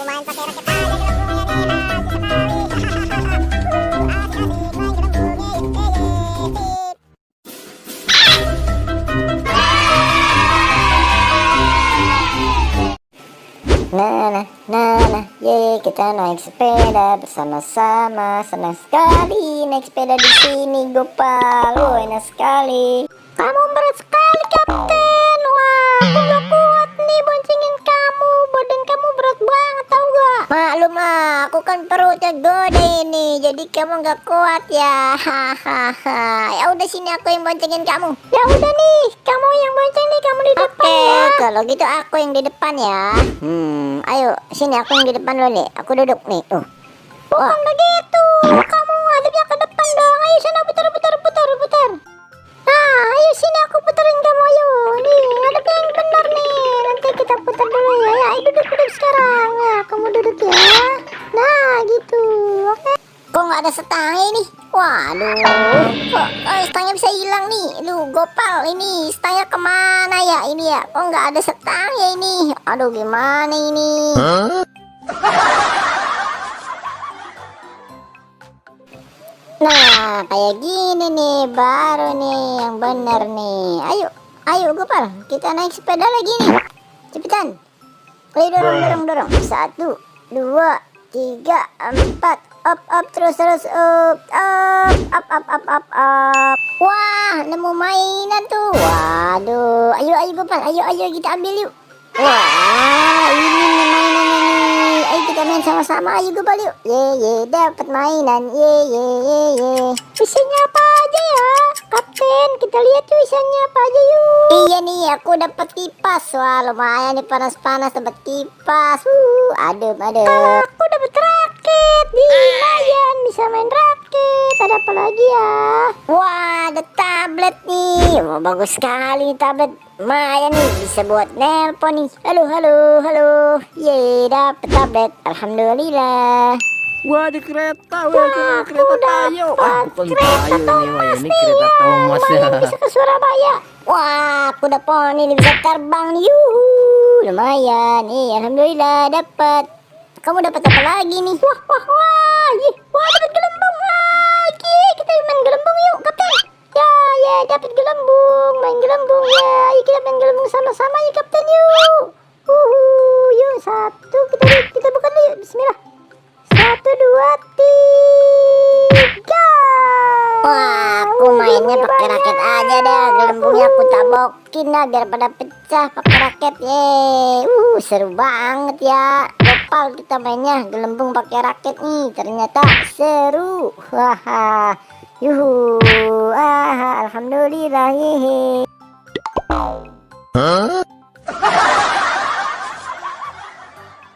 Aku main pakai raket aja gelembungnya nih, asik sekali. Asik-asik main gelembungnya, sip. Nah, ye, kita naik sepeda bersama-sama. Senang sekali naik sepeda di sini, Gopal. Oh, enak sekali. Kamu berat sekali, Kapten. Wah, aku gak kuat nih boncengin kamu. Badan kamu berat banget, tau gak? Maklum lah, aku kan perutnya gede ini, jadi kamu gak kuat ya. Hahaha. Ya udah, sini aku yang boncengin kamu. Ya udah nih, kamu yang bonceng nih, kamu di depan ya. Kalau gitu aku yang di depan ya. Ayo sini, aku yang di depan dulu nih. Aku duduk nih. Bukan begitu. Kamu adanya ke depan dong. Ayo sana, putar. Nah, ayo sini aku puterin kamu, ayo. Nih, ngadep yang benar nih. Nanti kita putar dulu ya. Ya, ayo duduk sekarang. Ya, kamu duduk ya. Nah, gitu. Oke. Kok nggak ada setangnya nih? Waduh, kok setangnya bisa hilang nih? Lu Gopal, ini setangnya kemana ya ini ya? Kok nggak ada setangnya ini? Aduh, gimana ini? Nah, kayak gini nih, baru nih yang bener nih. Ayo Gopal, kita naik sepeda lagi nih. Cepetan. Ayo dorong. 1, 2, 3, 4. Up, terus up. Wah, nemu mainan tuh. Waduh, ayo Gopal, ayo kita ambil yuk. Wah, ini mainannya nih. Ayo kita main sama-sama, ayo Gopal yuk. Ye, dapat mainan. Ye. Isinya apa aja ya, Kapten? Kita lihat yuk isinya apa aja yuk. Iya nih, aku dapat kipas. Wah, lumayan nih, panas dapat kipas. Adem. Aku dapat raket. Lumayan bisa main raket. Ada apa lagi ya? Wah, ada tablet nih. Wah, bagus sekali nih tablet. Lumayan nih, bisa buat nelpon nih. Halo. Ye, dapat tablet. Alhamdulillah. Wah, ada kereta, kereta Tayo. Bukan Tayo nih, wah, ini kereta Thomas ya. Bisa ke Surabaya. Wah, kuda poni ini bisa terbang. Yuhu, lumayan. Alhamdulillah dapat. Kamu dapat apa lagi nih? Wah, dapat gelembung lagi. Kita main gelembung yuk, Kapten. Ya, dapat gelembung. Main gelembung ya. Ayo kita main gelembung sama-sama ya, Kapten yuk. Yuk, satu. Kita buka dulu yuk. Bismillah. 1, 2, 3. Wah, aku mainnya pakai raket aja dah. Gelembungnya aku tabokin dah biar pada pecah pakai raket. Seru banget ya. Gopal, kita mainnya gelembung pakai raket nih. Ternyata seru. Wah, alhamdulillah.